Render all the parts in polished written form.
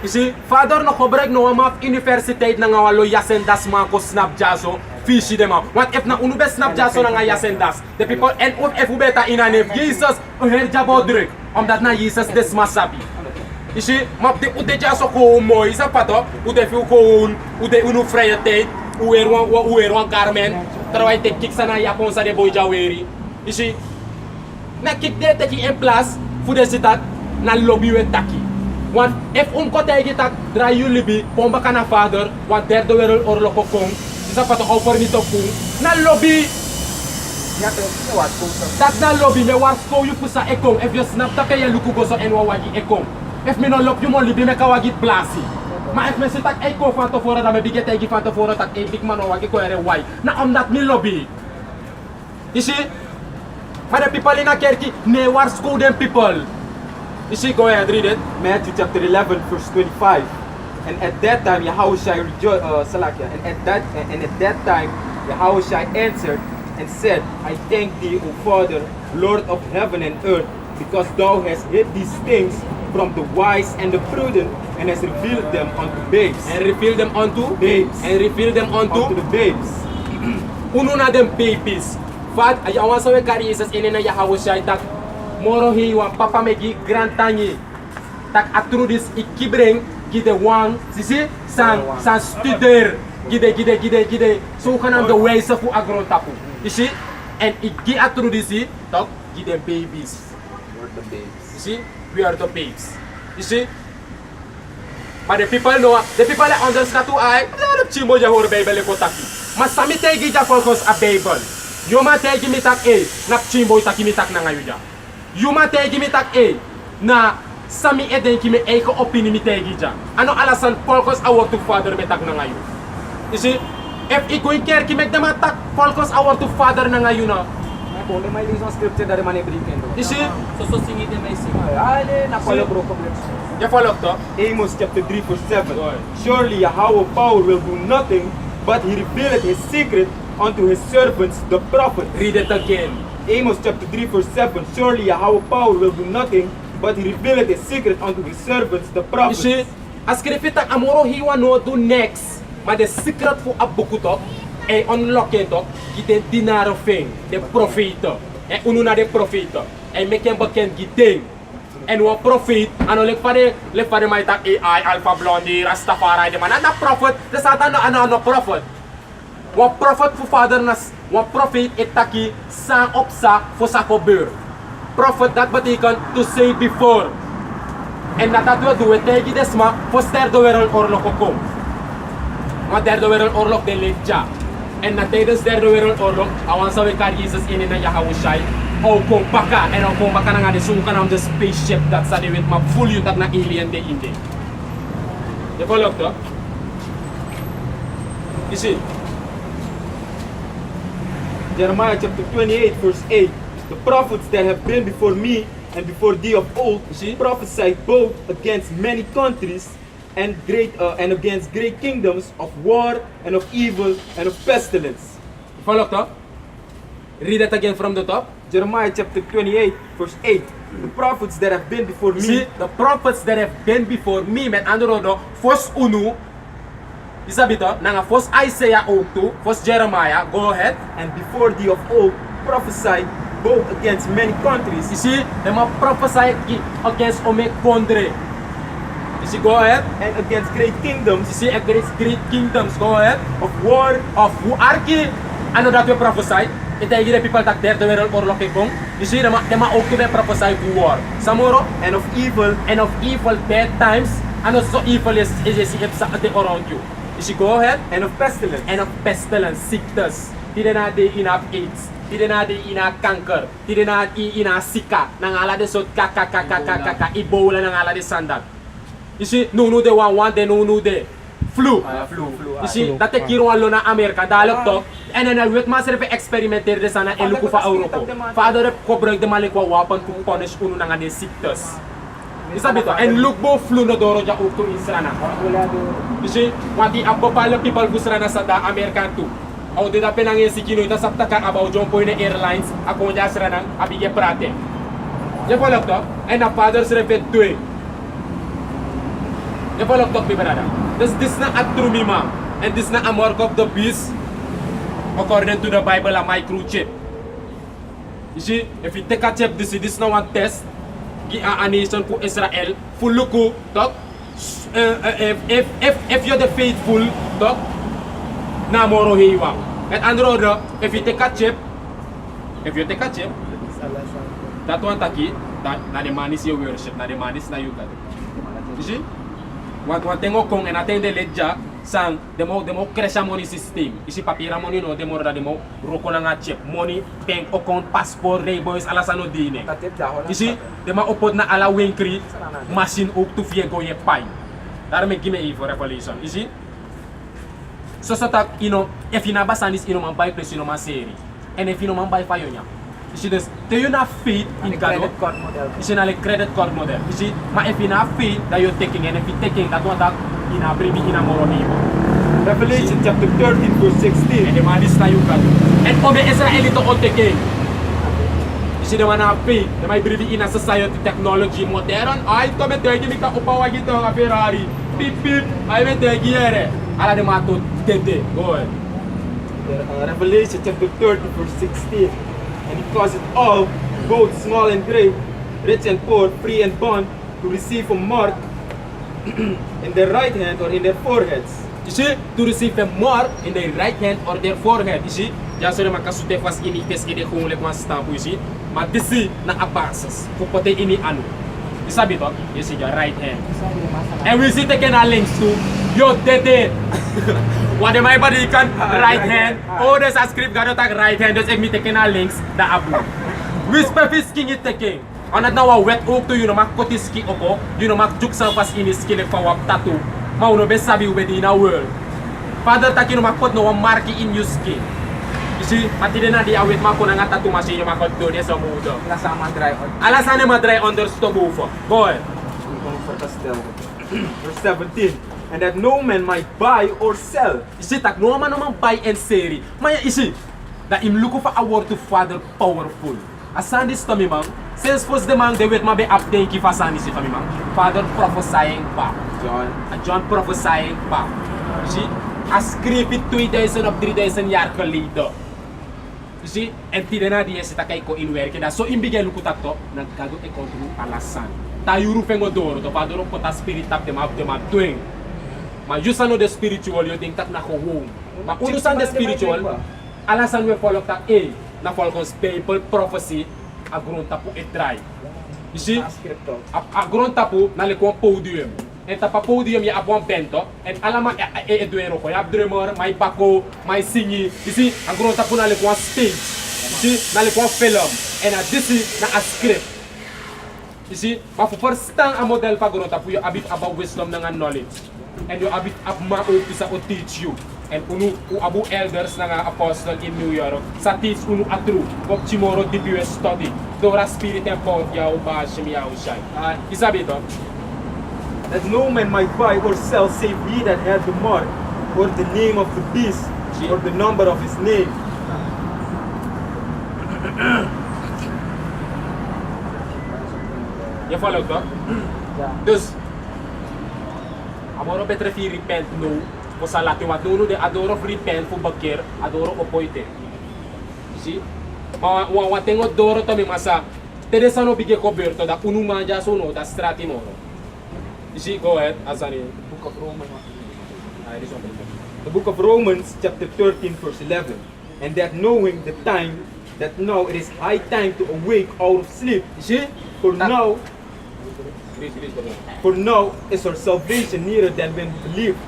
You see, father no gebruik no amaf universiteit na nga walo yasendas man ko snap jaso fishy dem out. Want if na unu be snap jaso na nga yasendas, the people and if u beta in a name Jesus o her jabo druk omdat na Jesus des masabi. You see, map de u de jaso ko mo isa pato, u de fu ko u de unu vrije tijd, u er wan garment, terwijl te kik sana yapon sa de boy jaweri. You see, na kik de teki en place fu de sitat na lobby we taki. Want if kote tak dry you libi pomba kana father want derde oorlog ko kong isa pato over nito kung na lobby dat na lobby me was ko you pusa ekong if you snap tape ya luku go so enwa wagi ekong if me no lob you mo libi me kawagi plasi ma if me sitak eko fanto fora da me bigete gi fanto fora tak e big man wagi ko ere why na am that me lobby you see for the people in a kerki ne war school them people. You see, go ahead, read it. Matthew chapter 11, verse 25. And at that time, Yahushua and at that time, Yahushua answered and said, I thank thee, O Father, Lord of heaven and earth, because thou hast hid these things from the wise and the prudent, and hast revealed them unto babes. And revealed them unto babes. And revealed them unto the babes. Uno na them babies. Fat, ayawan sa we kari Jesus ine na Yahushua tak moro hi wan papa megi grand tangi tak atrudis ikibreng gide wan sisi san studer gide so kanam the ways of agron tapu you see and igi atrudisi tak gide babies We're the babes. you see we are the babes you see but the people know the people that understand to I chimo ja hor bible ko taki mas sami tegi ja focus a bible yo ma tegi mi tak e nap chimo taki mi tak na ngayuja Yuma tegi mi tak na sami eden ki me ko opini mi tegi ja. Ano alasan focus our to father me tak na ngayon. You see, if ikoy care ki meg dama tak focus our to father na ngayon na. Kung may lisang scripture dari mana berikan. You see, So singit din may sing. Ale na follow bro ko. you follow to? Amos chapter 3 verse 7. Surely Yahweh power will do nothing, but he revealed his secret unto his servants the prophets. Read it again. Amos chapter 3 verse 7. Surely Yahweh power will do nothing, but he revealed his secret unto his servants the You prophets. see, as kripita amoro hiwa no do next, ma the secret fu abukuto e unlock it gite dinaro feng, the prophet. E unu na the prophet. E meken baken giteng. And what prophet, ano le fare mai tak AI, Alpha Blondie, Rastafari, de man na prophet, the satan ano prophet. Wat prophet fu father nas, wat prophet itaki sang opsa fu sa kobur. Prophet dat betekent to say before. En dat we doen tegen desma voor derde wereldoorlog gekomen. Want derde wereldoorlog de leeft ja. En na tijdens derde wereldoorlog, awan sa we kar Jesus in na Yahushua. Au kom baka en au kom baka nga de sukan am de spaceship dat sa de wit ma full you dat na alien de inde. Je volgt toch? You see? Jeremiah chapter 28 verse 8. The prophets that have been before me and before thee of old prophesied both against many countries and against great kingdoms of war and of evil and of pestilence. Follow up. Read it again from the top. Jeremiah chapter 28 verse 8. The prophets that have been before me. See, the prophets that have been before me met andere woorden, first unu, isabito, nanga first Isaiah ook toe, first Jeremiah, go ahead. And before thee of old prophesied both against many countries. You see, they ma prophesy against ome kondre. You see, go ahead. And against great kingdoms. You see, against great kingdoms, go ahead. Of war. Of who arki, ano dat we prophesy. Ita igire people tak derde wereldoorlog kong. You see, they ma ook toe prophesy war. Samoro. And of evil. And of evil bad times. Ano so evil is around you. You see, go ahead. And of pestilence. And of pestilence, sickness. Tidak na de ina AIDS. Tidak na de ina kanker. Tidak na ina sika. Nang ala de sot kaka Ebola nang ala de sandat. You see, no de one de no de flu. Flu. You see, dati kiro alo na Amerika dalok to. And then wet master pe experimenter de sana eluku fa Europa. Father ko break de malikwa wapan to punish uno nang ade sickness. Isabi to, and look bo flu na doro ja ukto Israna. You see, wati abbo pala people gusrana sa da American too. Au de da penang esi kino ita sapta ka about John Point Airlines ako nya sira nang abige prate. Je follow to and a father se repet doing. Je follow to mi brother. This na a true mima and this na a mark of the beast according to the Bible a microchip. You see, if you take a chip, this na one test. A nation for Israel, full luku, dog. If you're the faithful, dog, na moro hiwa. And another, if you take a chip, that one taki, that na the man is your worship, na the man is na you God. You see? One thing kong and attend the ledger, sang demo cresha money system. Isi papira money no demo da demo roko na nga chip money bank account passport boys ala sa no dine. Isi demo upod na ala winkri machine up to fie go ye pai. Dar me give me for revelation. Isi so tak if ina basanis man buy place man seri. And if man buy fayonya. Isi des do you not faith in God? Isi na le credit card model. Isi ma if ina faith that you're taking and if you taking that one that ina bribi ina moronibo. Revelation chapter 13 verse 16. And the man is na you God. And obe Israel ito all taking. Isi the man have faith. The may bribi ina society technology modern. Ay to me tegi mi ka upawa gito nga Ferrari. Pip pip. Ay me tegi ere. Ala de mato tete. Go ahead. Revelation chapter 30 verse 16. And he caused it all, both small and great, rich and poor, free and bond, to receive a mark in their right hand or in their foreheads. You see, to receive a mark in their right hand or their forehead. You see, já sore makasute fas ini tes ide kung lekwan stamp. You see, madisi na apasas. Kupote ini anu. You sabi to? You see your right hand. And we see taking a links to your dead. What am I body can right hand? Oh, there's a script got attack right hand. There's me taking a links the abu. Whisper fisking it taking. Anat na wa wet oak to mak kotiski oko. Mak juk sa fas ini skill for wap tattoo. Mauno be sabi ubedi in a world. Father taki mak pot no wa marki in your skin. You see, pati din na di awit mako na nga tattoo machine makot do dia sa mudo. Alasane madry under stobufo. Go ahead. Verse 17. And that no man might buy or sell. Isi tak no man buy and sell. Maya isi that im look for a word to Father powerful. Asan this to me man. Since first the man they wait mabe update ki fasan this to me man. Father prophesying back. John prophesying back. You see, a script it 2,000 of 3,000 years later. You see, and tidena di esi takay ko in work da so imbigay lukutat to nagkago e kontro alasan. Tayo rufengo doro to Father ko ta spirit tap them up them up doing. Ma just ano the spiritual you think tak na ko home. Ma unusan the spiritual alasan we follow tak na follow Bible prophecy agron tapu etray. You see? Agron tapu na lekon podium. En tapa podium ya abon bento en alama eduero ko ya drummer may bako may singi. You see? Agron tapu na lekon stage. You see? Na lekon film en a disi na a script. You see? Ma for first time a model pa agron tapu you a bit about wisdom and knowledge. And you a bit up ma office to teach you. And unu abu elders na nga apostle in New York sa teach unu atru pop chimoro DPS study dora spirit and power yaw ba shimyaw shai isabi to that no man might buy or sell save he that had the mark or the name of the beast or the number of his name. You follow to? Dus amoro betre fi repent no o sa lati wat no de adoro repent fu bakir adoro opoite. See? Wa tengo doro to mi masa Teresa no bige coberto da unu manja sono da strati moro. You see, go ahead, Azani. Book of Romans. The book of Romans chapter 13 verse 11. And that knowing the time that now it is high time to awake out of sleep. You see? For now is our salvation nearer than when we believe.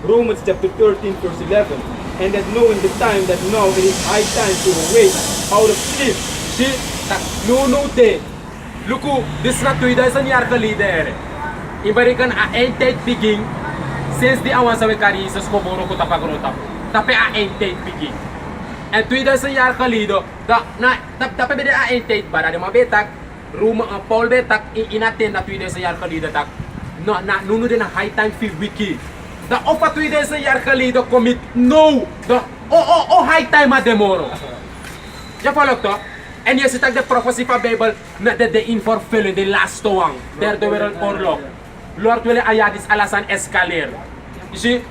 Romans chapter 13 verse 11. And that knowing the time that now it is high time to awake out of sleep. See? No day. Look, this na 2,000 years leader. Ibarikan a entet begin since the awan sa wekari Jesus ko boro ko tapagrota. Tapi a entet begin. And 2,000 years leader tapi beda a entet bara de mabetak Roma Paul betak inaten na 2,000 years leader tak no na nuno de na high time fi wiki Dat over 2000 jaar geleden komt het no. High time at demoro. Je volgt toch? En je ziet ook de profetie van de Bijbel de in vervulling, de laatste one. Derde wereldoorlog. Lord wil ayadis alasan escaleren. Je ziet?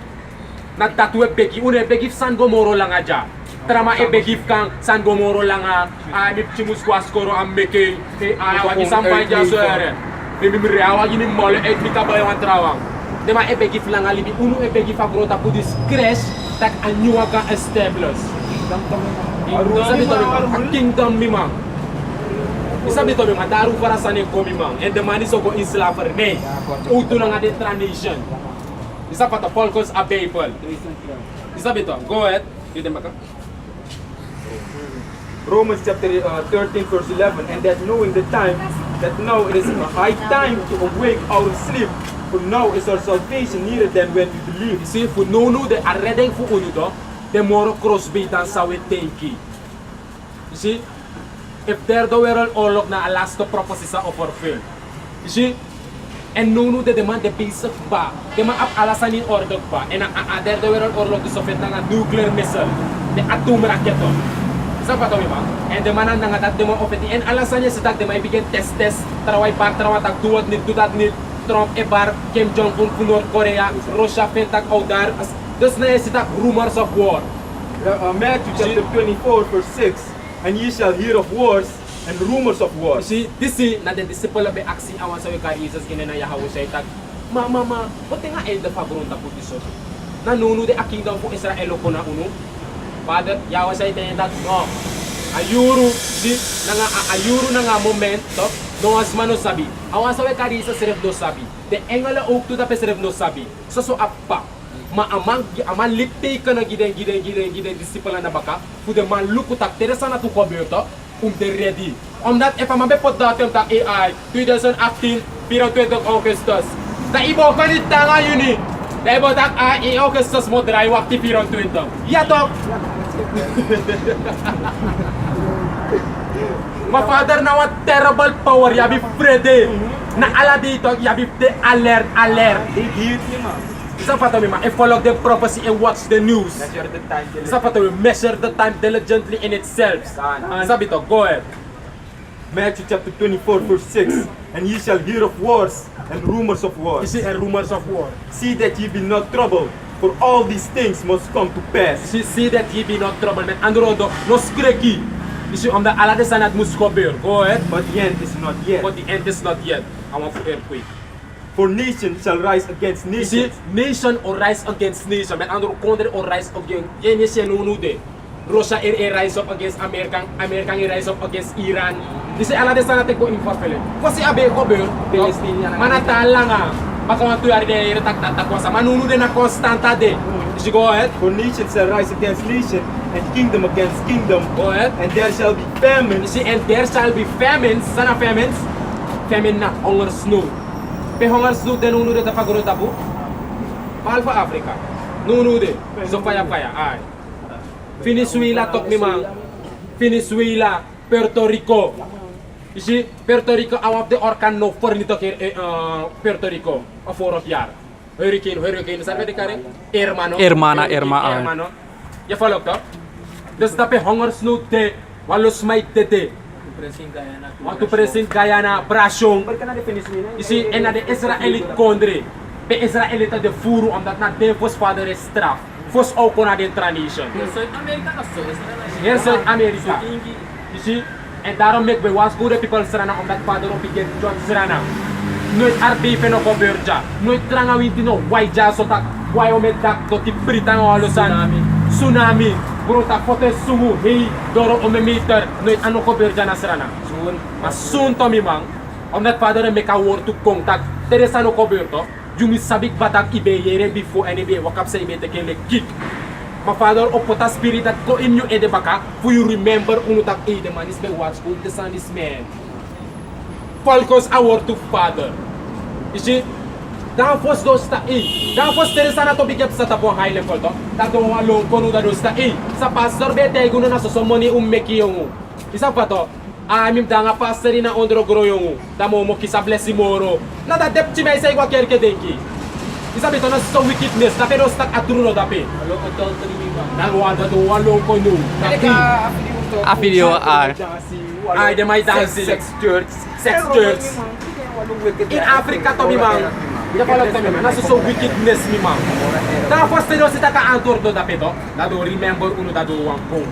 Dat we begi. Une begi San Gomoro lang aja. Trama e begi kan San Gomoro lang a. Mi chimus kwaskoro am meke. Wagi sampai jaso ere. Mi reawa gini mole et mi kabay wan trawang. Dema e begi lang alibi. Unu e begi fagrota pudis crash. Tak anyuwa ka establish. Sabi to mi kingdom mi man. Sabi to mi man daru para sane ko mi man. And the man is go in slavery. Nee. Utu lang ade transition. Isa pa to Falcons a Bible. Isa to. Go ahead. Yun maka. Romans chapter 13 verse 11, and that knowing the time, that now it is a high time to awake out of sleep, for now is our salvation nearer than when we believe. You see, for no de arreding for unudo, the more crossbeat dan sa we tenki. You see, if there the world all na last prophecy sa fulfill. You see, and no de demand the basic ba, demand ap alasan in order ba, and there the world all to sofet na nuclear missile, the atom rocket. Sapa to ba? And the man nga dat demo of it, and alasan niya sa dat may bigyan test taraway par tarawat tag duwat nit Trump e bar Kim Jong-un for North Korea, Russia pentak audar, dus na sitak rumors of war. Matthew chapter 24 verse 6, and ye shall hear of wars and rumors of wars. See, this is na the disciple be aksi awan sa ka Jesus kinena Yahweh say tag. Mama, pati nga el da fabronta po diso. Nanuno de a kingdom po Israel ko na uno. Father, Yahweh say tag, no. Ayuru, si ayuru na nga momento, no as mano sabi. Awan sa ka Jesus serve do sabi. De engala ok to da serve no sabi. So appa. Amang litte ka na giden disciple na baka. Kude man lukutak teresa na to koberto. De ready. Omdat if amabe pot datum tak AI 2018 pirang 20 Augustus. Da ibo kanit tanga yuni. Da ibo tak AI Augustus mo dry wakti pirang 20. Ya dok. My father now a terrible power. Yabi Freddy. Na ala dito yabi de alert. Isa pa to ma. Follow the prophecy and watch the news. Measure the time. Isa pa to measure the time diligently in itself. Sabi to, go ahead. Matthew chapter 24 verse 6, and ye shall hear of wars and rumors of wars. You see, rumors of war. See that ye be not troubled, for all these things must come to pass. See that ye be not troubled. Men androdo no skreki. You see, the alade sanad muskober. Go ahead. But the end is not yet. But the end is not yet. I want to earthquake. For nation shall rise against You see, nation. nation or rise against nation. Men andro country or rise against. Yen yes yen unude. Russia rise up against American rise up against Iran. You see, alade sanad ko infafele. Kasi abe ko ber. Manatala nga. Maka tu yari de tak kuasa. Manunude na constanta de. You see, go ahead. For nation shall rise against nation, and kingdom against kingdom. Go ahead. And there shall be You famines. see, and there shall be famines. Sana famines? Famine na hunger snow. Pe hunger snow de nunude ta pagoro tabu. Mahal pa Africa. Nunude. So paya. Ay. Venezuela tok mi mang. Venezuela, Puerto Rico. You see, Puerto Rico out of the orkan no for nito Puerto Rico a 4 jaar. Hurricane, sabe de kare? Hermano. Je follow to? Dus dat pe hunger snow te walos may tete. Want to present Guyana, Brasong. You see, en na de Israëliet country. Pe Israëliet de furu omdat na de vos vader is straf. Vos ook na de tradition. Hier Zuid-Amerika. You see, en daarom make we was good people strana omdat vader op begin John strana. Nooit arbepen no converja. Nooit tranga winti no waija so tak wai o medak to ti Britan o alosan. Tsunami. Bro tak foto sumu hei doro o meter. Nooit ano converja na strana. Mas soon to mi mang. Omdat vader make a word to contact. Teresa no converto. Yung sabik batak ibe yere before and ibe wakap sa ibe teke le kick. My father opota spirit that go in you ede baka for you remember unutak the man is be watch good the son is man. Falcons our to father. You see? Dan fos dos ta Dan fos Teresa na to bigap sa tapong high level to. Tato mga long kono da dos ta Sa pastor bete guno na sosomoni ummeki yung. Isa pa to. Amim da nga pastor na ondro gro yung. Damo mo kisa blessi moro. Na da depchi may sa igwa kerke denki. Isabi to na sa wickedness, tapi no stak atruno tapi. Along adultery memang. Nagwada do walong ko no. Mereka Afilio R. Ay, de may dance Sex church. Sex church. In Africa to mimang. Ya pala to mimang. Naso so wickedness mimang. Tapos tayo si taka antor do tapi to. Dado remember uno dado wang kong.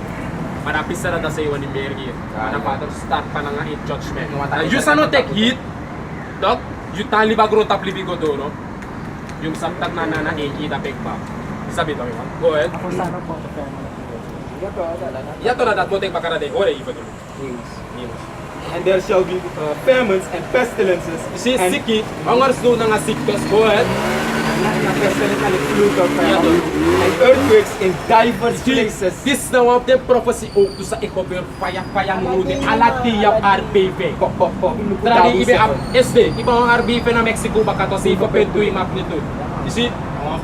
Manapis na da sa iwan ni Mary. Manapatag start pa na nga in judgment. You sa no take heat. Dok, you tali bagro tap libigo do no. Yung samtag na tapi pa. Sabi to mimang. Go ahead. Ako sana po sa family. Ya to na dat mo take bakara de. Ore iba do. And there shall be famines and pestilences. You see, and siki, angars do na nga siktos. Go ahead. And earthquakes in diverse places. This na one of the prophecy o to sa ikober payang mo de alatiyap RBP. Trani ibe up SD, iba ang RBP na Mexico baka to si ikober tuwi magnitude. You see,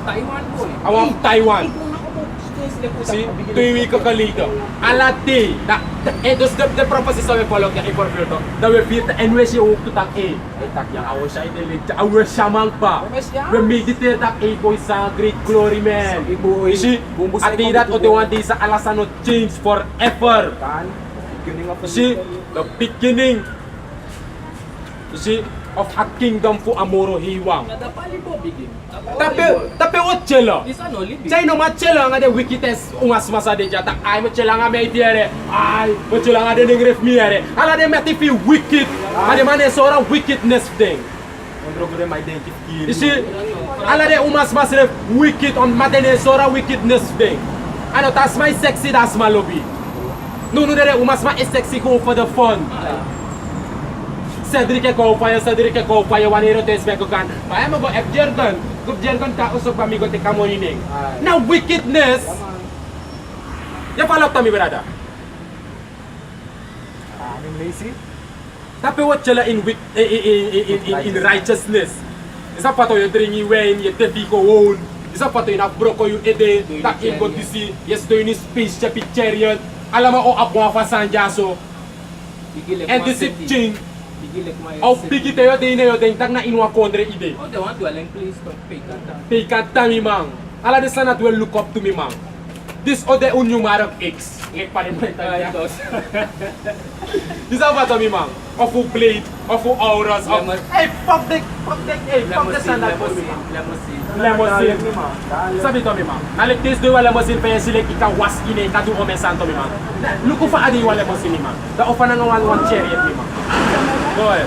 Taiwan po eh. awang Taiwan. See, tuwi ka kalito. Alati, etos the prophecy sa we follow kaya ikober to. Da we feel the NWC o to tak A. Tak yang awo siya idilit. Awo siya mang pa. We meditate tak A boy sa great glory man. You see, at that o the one day sa alasan no change forever. You see, the beginning. You see, of a kingdom for Amoro Hiwang. Nadapali po bigin. Tapi what chelo? Isa no libi. Chay no machelo nga de wickedness ungas masade jata. Ay mo chela nga may tiere. Ay mo chela nga de ngref miere. Ala de meti fi wicked. Ade mane sora wickedness thing. You see, ala de umas masref wicked on matene sora wickedness thing. Ano tas my sexy das my lobby. No de umas ma is sexy go for the fun. Cedric ko pa wanero to espeko kan. Maya mo go F Jergon. Gup Jergon ka usok pamigo te kamo nining. Now wickedness. Ya palak tami berada. Lazy? Tapi what chala in righteousness. Isa pato yo dringi wen ye tefi ko own. Isa pato ina broko yu ede tak in go disi. Yes do ini space chapi chariot. Alama o abwa fa sanjaso. And this is ching. Au pigi tayo din yo din tak na inwa kondre ide. Oh, they want to dwelling place to pay kanta. Pay kanta mi mang. Ala de sana will look up to me mang. This ode unyumarok X. Ngek pa rin mo ito. This apa to mi mang? Ofu blade, ofu auras. Hey, fuck the sana po mi mang. Lemosin. Sabi to mi mang. Naliktis do wala lemosin pa silek ikawas ine kadu o mesanto mi mang. Luko fa adi wala lemosin mi mang. Da ofa na nga one chariot mi mang. Go ahead.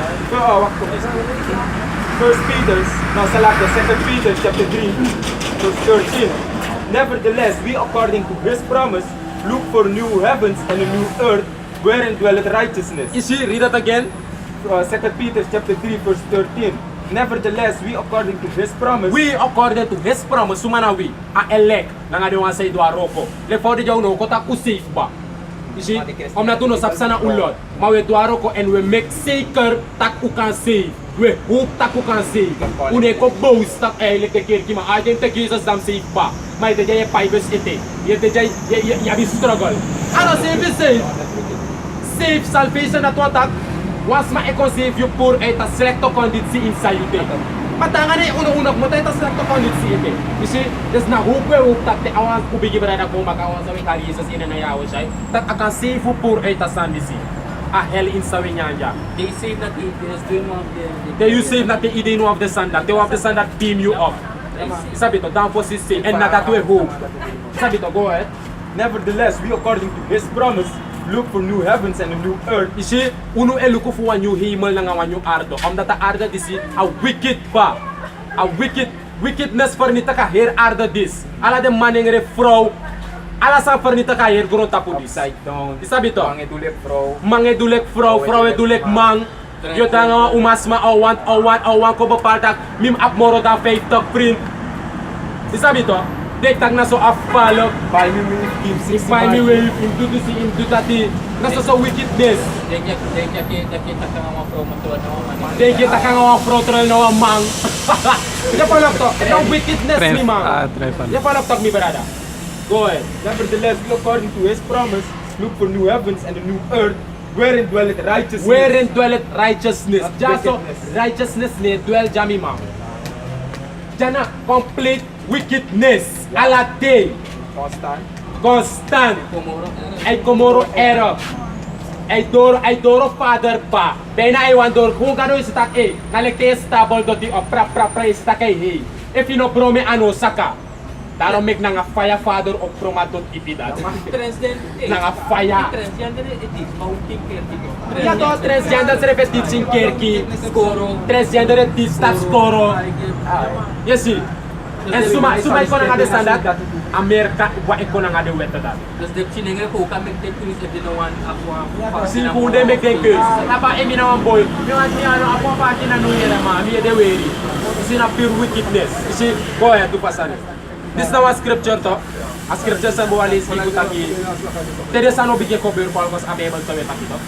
First Peter, no, Salaka, 2 Peter chapter 3, verse 13. Nevertheless, we according to his promise, look for new heavens and a new earth, wherein dwelleth righteousness. You see, read that again. 2 Peter chapter 3, verse 13. Nevertheless, we according to his promise, We according to his promise, sumana we, a elect, na nga diwa sa idwa roko. Le for the jaw no, kota ku safe ba? You see, om na tuno sapsana ulot, mawe dwaro ko and we make saker tak u kan save. We hope tak u kan save. Une ko boast tak le te ker ki ma ajen te Jesus dam save ba. Mai te jay pibes ite. Ye te jay ya bi struggle. Ano save? Save salvation na to tak. Was ma e save you pour eta selecto condit si inside you te. Patangan na uno-unok mo tayo, tas nagkakonit si Ibe. You see, there's na hope tak te awan kubigi ba na kung makawan sa may kari sa sinanayawa siya. Tak akan save pur ay tasan si. A hell in sa winyanya. They say that it is dream of the They you save na te ide no of the sun that. They of the sun that beam you up. Sabi to, down for sisi, and na that way hope. Sabi to, go ahead. nevertheless, we according to his promise, look for new heavens and a new earth. You see, uno eluko fu wanyu himel na nga wanyu ardo. Om data arda disi, a wicked ba. A wickedness for nita ka her arda dis. Ala de maning re frau. Ala sa for nita ka her guro tapu dis. Upside down. Isabi to. Mangedulek bro. Mangedulek frau edulek mang. Yo tanga umasma awan ko ba partak mim up moro da faith talk print. Isabi to. Dek tag na so afalo. Buy me with him 65. Find me way im do tati. Naso sa wickedness. They kita ka mga from to na They kita ka nga frotral na mang. Ito pa lang to. Ito wickedness ni mang. Ito pa lang to mi barada. Go ahead. Nevertheless, we according to his promise, look for new heavens and a new earth, wherein dwelleth righteousness. Wherein dwelleth righteousness. Not Jaso wickedness. righteousness ni dwell jami mang. Jana complete wickedness. Alate. Constant. Komoro. Ay komoro error. Ay doro father pa. Bena ay wandor kung gano istak eh. Kalekte stable doti o pra istak ay hey. If you no brome ano saka. Daro make na nga fire father o promaton ipidad. Transgender. Na nga fire. Transgender it mounting care dito. Ya to transgender se repetit sin kerki. Skoro. Transgender it stat skoro. Yes see. En suma ko na nga de standard. Amerika wa ko na nga de weta dal. Tapos de chinengre ko ka make take use de no one aqua. Si kunde make den keus. Tapa emi na one boy. Mi wan mi ano apo pa tina no yela ma mi de weri. Si na pure wickedness. Si go ahead to pasane. This na one scripture to. A scripture sa mo alis iku taki. Tede sa no bigye ko ber ko alkos abebal to weta kito.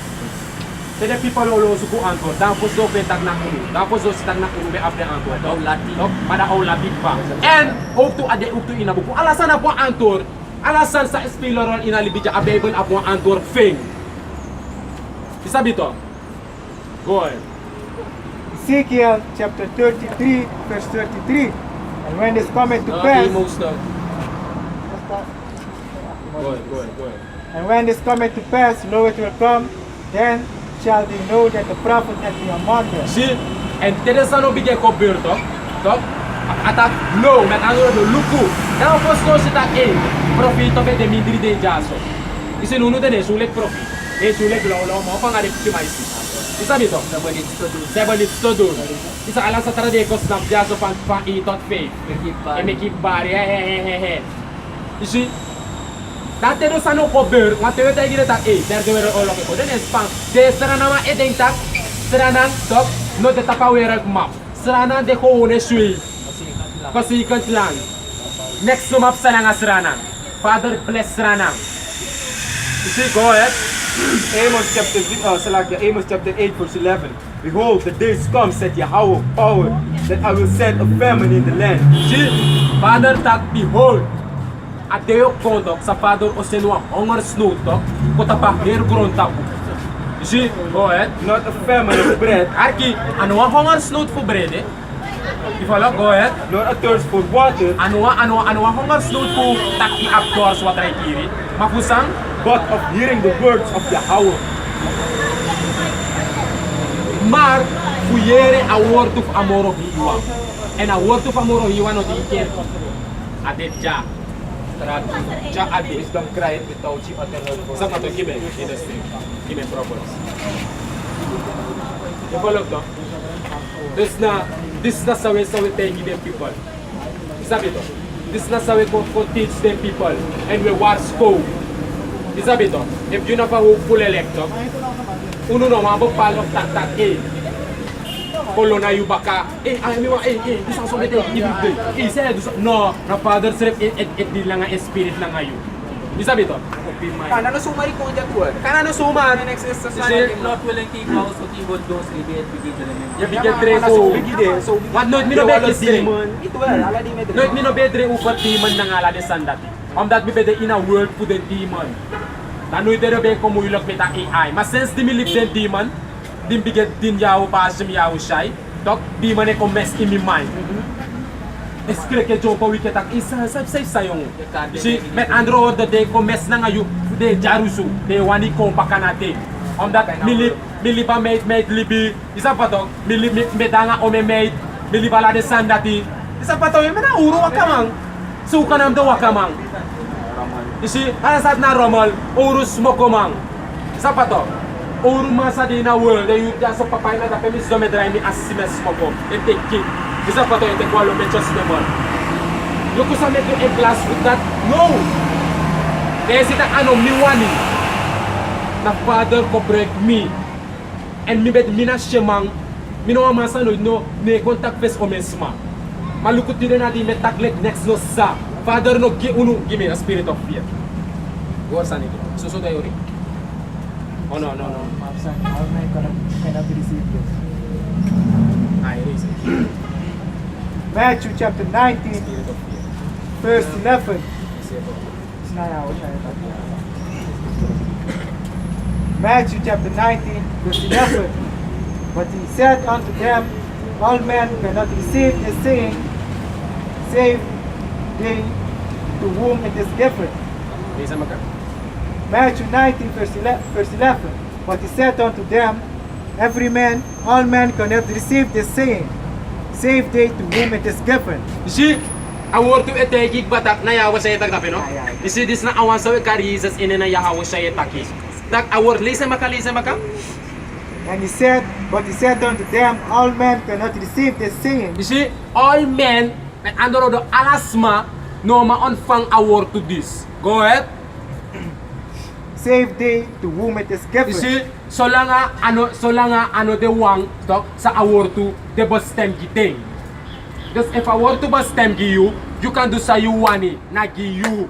Tede people olo suku anto. Dan pos do petak na kunu. Dan pos do sitak na kunu be after anto. Dog lati. Tok pada au latik pa. And up to ina buku. Alasan apo antor. Alasan sa spiloron ina libija abebal apo antor fing. Isabi to. Go ahead. Ezekiel chapter 33, verse 33. And when this cometh to pass, most of. Go ahead. and when this cometh to pass, lo, it will come, then shall they know that the prophet hath been among them. See, and Teresa no bigay ko birto. Tok. Atak no, met ano do luku. Dan pos no sita profito be de mindri de jaso. Isi nuno de sulek profit. Sulek lo mo pa ngari si mais. Isabi to. Sebalit to do. Isa alang sa trade ko snap jaso pang itot faith. Emekip bari he. Isi dati no sano ko bir, ngate tayo gina tak der de wero olo ko. Den spang. De sera nama edeng tak. Sera nang tok no de tapawera map. Sera nang de ko une sui. Pasikan lang. Next sumap sa nga sera. Father bless sera. You see, go ahead. Amos chapter 8 verse 11. Behold, the days come, said Yahweh power, that I will send a famine in the land. See, Father tak behold. At deyo kondok sa Father o senwa hongar snow to. Kota pa hair grown tapu. You see, go ahead. Not a famine of bread, Arki, ano ang hongar snow for bread eh? You follow? Go ahead. nor a thirst for water, Ano ang hongar snow for taki outdoors what I kiri? Mapusang? but of hearing the words of Yahweh. Mar fuyere a word of amoro hiwa. And a word of amoro hiwa no di ker. Adet ja. Ja adet. Wisdom cried without she uttered her voice. Sama to give me industry. Give me problems. You follow to? This na sawe take them people. Sabi to? This na sawe ko teach them people and we war scope. Isabi to? If you na pa full electo, uno no mabok palok tak Kolo na yung baka, ay mi wa isa so bete ibigay. Isa no, na father serve it din lang nga spirit lang ayo. Isabi to? Kana no sumari ko dyan tuwan. Kana no suman. Next is sa If not willing to equal, so tibod dos, ibig element. Ya bigyan tre ko. What not mi no be kistre. Ito ala di medre. No mi no bedre upat timan na ngala de sandati. That mi bede in a world for the demon. Nanoy dere be ko muilok beta AI. Mas sense di mi live den demon. Din biget din yaw pa sim yaw shy. Tok demon e ko mess in mi mind. Escre que jo pa wicket ak isa sa yung. Si met andro the day ko mess na ngayu de jarusu de wani ko pakanate. That mili ba made libi. Isa pa to mili medanga o me made mili bala de sandati. Isa pa to me na uro wakamang. Suka nam do wakamang. Isi ala sat na romal urus mo komang. Isa pa to. Uru masa di na world de yu so papay na tapos do me dry mi asimes mo ko. Ente kid. Isa pa to ente kwalo me just the one. Yo ko sa me to a class with that. No. Kasi ta ano mi wani. Na father ko break me. And mi bet mina shemang. Mino masa no ne contact face o mesma. Malukot din na di me taglet next no sa. Father no give me a spirit of fear. Go sa nito. Suso tayo rin. Oh no. All men cannot receive this. I raise it. Matthew chapter 19, Spirit of fear. verse 11. It's not our Matthew chapter 19, verse 11. But he said unto them, all men cannot receive this saying, save they to whom it is given. Lezen elkaar. Matthew 19, verse 11. But he said unto them, every man, all men cannot receive this saying, save they to whom it is given. You see, I want to take it batak na yawa sa itak tapi no. You see this na awan sa karizas ina na yawa sa itaki. Tak award lezen maka. And he said, but he said unto them, all men cannot receive this saying, You see, all men under the alasma no ma ontvang award to this. Go ahead. save they to whom it is given. You see, zolang ano de wang tok sa award to de bestem giting. Dus if I want to bestem you, you can do sa you wani na gi you.